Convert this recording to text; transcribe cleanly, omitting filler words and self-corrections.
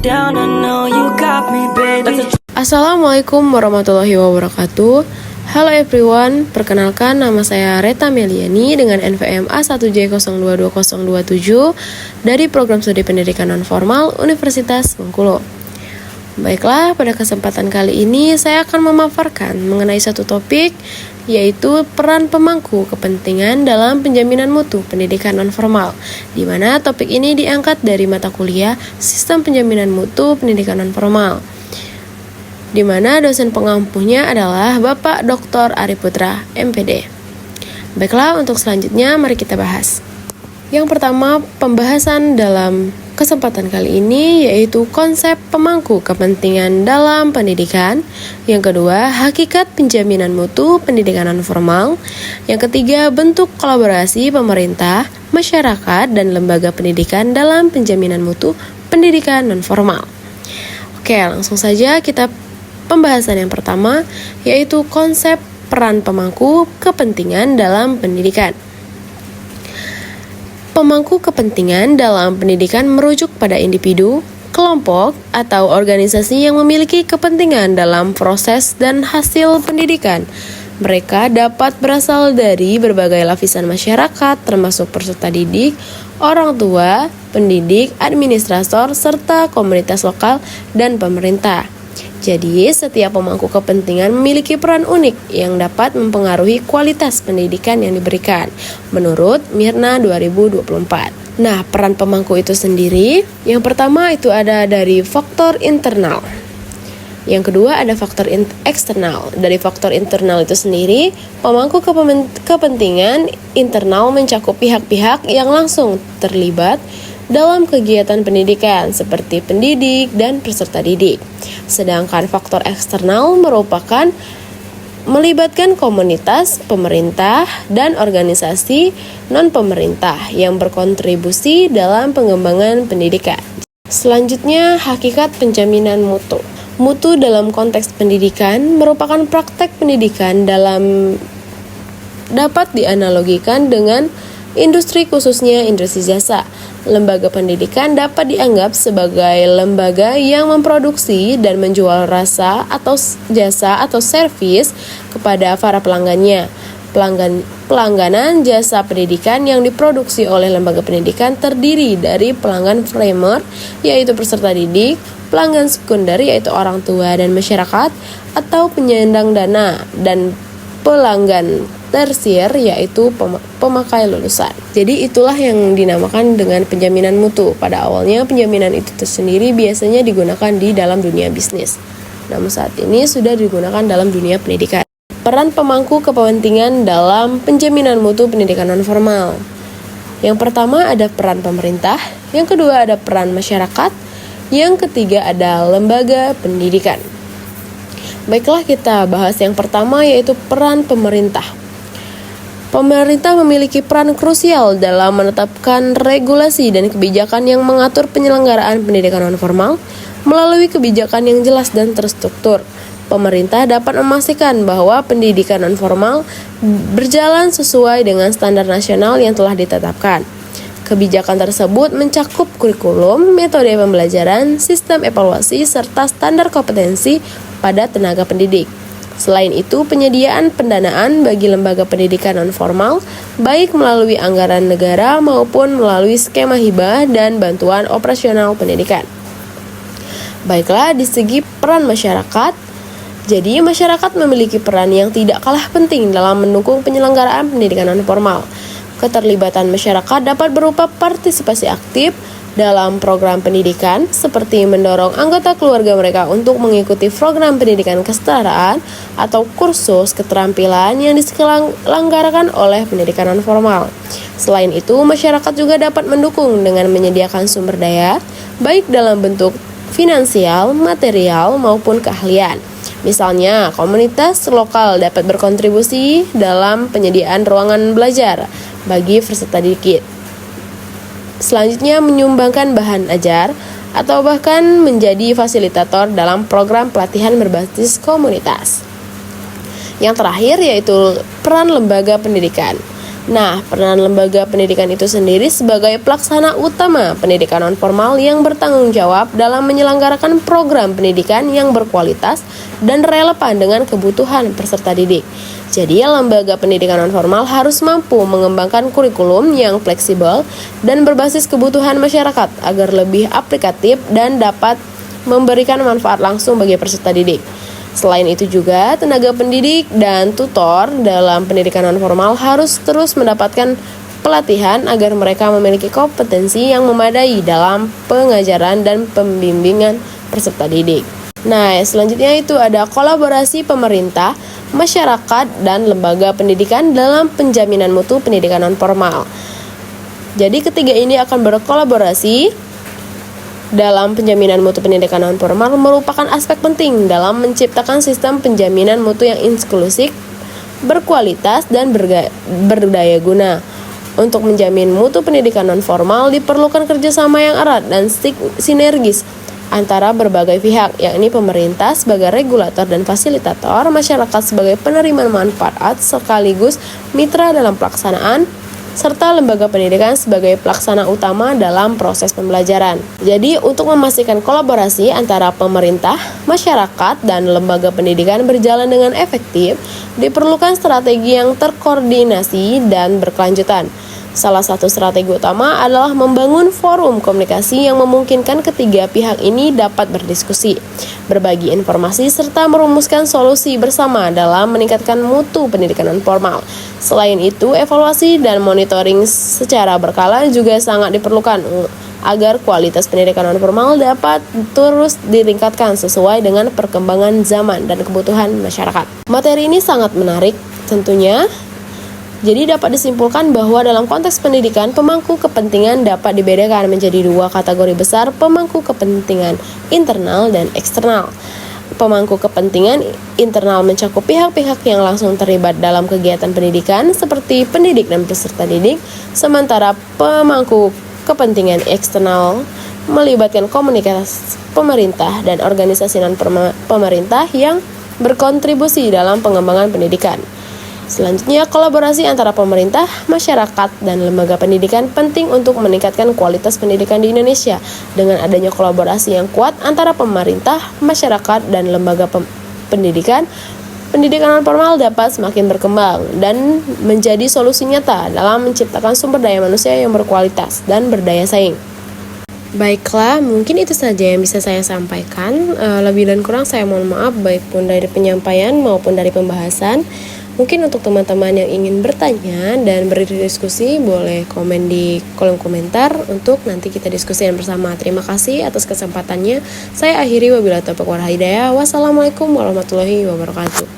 down, I know you got me, baby. Assalamualaikum warahmatullahi wabarakatuh. Halo everyone, perkenalkan nama saya Reta Meliani dengan NVM A1J022027 dari Program Studi Pendidikan Nonformal Universitas Bengkulu. Baiklah, pada kesempatan kali ini saya akan memaparkan mengenai satu topik, yaitu peran pemangku kepentingan dalam penjaminan mutu pendidikan nonformal, di mana topik ini diangkat dari mata kuliah Sistem Penjaminan Mutu Pendidikan Nonformal, di mana dosen pengampuhnya adalah Bapak Dr. Ari Putra, MPD. Baiklah, untuk selanjutnya mari kita bahas. Yang pertama, pembahasan dalam kesempatan kali ini yaitu konsep pemangku kepentingan dalam pendidikan. Yang kedua, hakikat penjaminan mutu pendidikan nonformal. Yang ketiga, bentuk kolaborasi pemerintah, masyarakat, dan lembaga pendidikan dalam penjaminan mutu pendidikan nonformal. Oke, langsung saja kita pembahasan yang pertama, yaitu konsep peran pemangku kepentingan dalam pendidikan. Pemangku kepentingan dalam pendidikan merujuk pada individu, kelompok, atau organisasi yang memiliki kepentingan dalam proses dan hasil pendidikan. Mereka dapat berasal dari berbagai lapisan masyarakat, termasuk peserta didik, orang tua, pendidik, administrator, serta komunitas lokal dan pemerintah. Jadi, setiap pemangku kepentingan memiliki peran unik yang dapat mempengaruhi kualitas pendidikan yang diberikan, menurut Mirna 2024. Nah, peran pemangku itu sendiri, yang pertama itu ada dari faktor internal. Yang kedua ada faktor eksternal. Dari faktor internal itu sendiri, pemangku kepentingan internal mencakup pihak-pihak yang langsung terlibat dalam kegiatan pendidikan seperti pendidik dan peserta didik. Sedangkan faktor eksternal merupakan melibatkan komunitas, pemerintah, dan organisasi non-pemerintah yang berkontribusi dalam pengembangan pendidikan. Selanjutnya, hakikat penjaminan mutu. Mutu dalam konteks pendidikan merupakan praktek pendidikan dapat dianalogikan dengan industri, khususnya industri jasa. Lembaga pendidikan dapat dianggap sebagai lembaga yang memproduksi dan menjual jasa atau servis kepada para pelanggannya. Pelangganan jasa pendidikan yang diproduksi oleh lembaga pendidikan terdiri dari pelanggan primer, yaitu peserta didik, pelanggan sekunder, yaitu orang tua dan masyarakat, atau penyandang dana, dan pelanggan tersier, yaitu pemakai lulusan. Jadi itulah yang dinamakan dengan penjaminan mutu. Pada awalnya penjaminan itu tersendiri biasanya digunakan di dalam dunia bisnis, namun saat ini sudah digunakan dalam dunia pendidikan. Peran pemangku kepentingan dalam penjaminan mutu pendidikan nonformal. Yang pertama ada peran pemerintah, yang kedua ada peran masyarakat, yang ketiga ada lembaga pendidikan. Baiklah, kita bahas yang pertama, yaitu peran pemerintah. Pemerintah memiliki peran krusial dalam menetapkan regulasi dan kebijakan yang mengatur penyelenggaraan pendidikan nonformal. Melalui kebijakan yang jelas dan terstruktur, pemerintah dapat memastikan bahwa pendidikan nonformal berjalan sesuai dengan standar nasional yang telah ditetapkan. Kebijakan tersebut mencakup kurikulum, metode pembelajaran, sistem evaluasi, serta standar kompetensi pada tenaga pendidik. Selain itu, penyediaan pendanaan bagi lembaga pendidikan nonformal, baik melalui anggaran negara maupun melalui skema hibah dan bantuan operasional pendidikan. Baiklah, di segi peran masyarakat, jadi masyarakat memiliki peran yang tidak kalah penting dalam mendukung penyelenggaraan pendidikan nonformal. Keterlibatan masyarakat dapat berupa partisipasi aktif dalam program pendidikan, seperti mendorong anggota keluarga mereka untuk mengikuti program pendidikan kesetaraan atau kursus keterampilan yang diselenggarakan oleh pendidikan nonformal. Selain itu, masyarakat juga dapat mendukung dengan menyediakan sumber daya, baik dalam bentuk finansial, material, maupun keahlian. Misalnya, komunitas lokal dapat berkontribusi dalam penyediaan ruangan belajar bagi peserta didik. Selanjutnya, menyumbangkan bahan ajar atau bahkan menjadi fasilitator dalam program pelatihan berbasis komunitas. Yang terakhir yaitu peran lembaga pendidikan. Nah, peran lembaga pendidikan itu sendiri sebagai pelaksana utama pendidikan non-formal yang bertanggung jawab dalam menyelenggarakan program pendidikan yang berkualitas dan relevan dengan kebutuhan peserta didik. Jadi, lembaga pendidikan non-formal harus mampu mengembangkan kurikulum yang fleksibel dan berbasis kebutuhan masyarakat agar lebih aplikatif dan dapat memberikan manfaat langsung bagi peserta didik. Selain itu juga, tenaga pendidik dan tutor dalam pendidikan non-formal harus terus mendapatkan pelatihan agar mereka memiliki kompetensi yang memadai dalam pengajaran dan pembimbingan peserta didik. Nah, selanjutnya itu ada kolaborasi pemerintah, masyarakat, dan lembaga pendidikan dalam penjaminan mutu pendidikan non-formal. Jadi ketiga ini akan berkolaborasi dalam penjaminan mutu pendidikan non-formal merupakan aspek penting dalam menciptakan sistem penjaminan mutu yang inklusif, berkualitas, dan berdaya guna. Untuk menjamin mutu pendidikan non-formal diperlukan kerjasama yang erat dan sinergis antara berbagai pihak, yakni pemerintah sebagai regulator dan fasilitator, masyarakat sebagai penerima manfaat sekaligus mitra dalam pelaksanaan, serta lembaga pendidikan sebagai pelaksana utama dalam proses pembelajaran. Jadi, untuk memastikan kolaborasi antara pemerintah, masyarakat, dan lembaga pendidikan berjalan dengan efektif, diperlukan strategi yang terkoordinasi dan berkelanjutan. Salah satu strategi utama adalah membangun forum komunikasi yang memungkinkan ketiga pihak ini dapat berdiskusi, berbagi informasi, serta merumuskan solusi bersama dalam meningkatkan mutu pendidikan non-formal. Selain itu, evaluasi dan monitoring secara berkala juga sangat diperlukan agar kualitas pendidikan non-formal dapat terus ditingkatkan sesuai dengan perkembangan zaman dan kebutuhan masyarakat. Materi ini sangat menarik tentunya. Jadi dapat disimpulkan bahwa dalam konteks pendidikan, pemangku kepentingan dapat dibedakan menjadi dua kategori besar, pemangku kepentingan internal dan eksternal. Pemangku kepentingan internal mencakup pihak-pihak yang langsung terlibat dalam kegiatan pendidikan seperti pendidik dan peserta didik, sementara pemangku kepentingan eksternal melibatkan komunitas pemerintah dan organisasi non-pemerintah yang berkontribusi dalam pengembangan pendidikan. Selanjutnya, kolaborasi antara pemerintah, masyarakat, dan lembaga pendidikan penting untuk meningkatkan kualitas pendidikan di Indonesia. Dengan adanya kolaborasi yang kuat antara pemerintah, masyarakat, dan lembaga pendidikan, pendidikan non-formal dapat semakin berkembang dan menjadi solusi nyata dalam menciptakan sumber daya manusia yang berkualitas dan berdaya saing. Baiklah, mungkin itu saja yang bisa saya sampaikan. Lebih dan kurang saya mohon maaf, baik pun dari penyampaian maupun dari pembahasan. Mungkin untuk teman-teman yang ingin bertanya dan berdiskusi, boleh komen di kolom komentar untuk nanti kita diskusikan bersama. Terima kasih atas kesempatannya. Saya akhiri, wabillahi taufiq wal hidayah. Wassalamualaikum warahmatullahi wabarakatuh.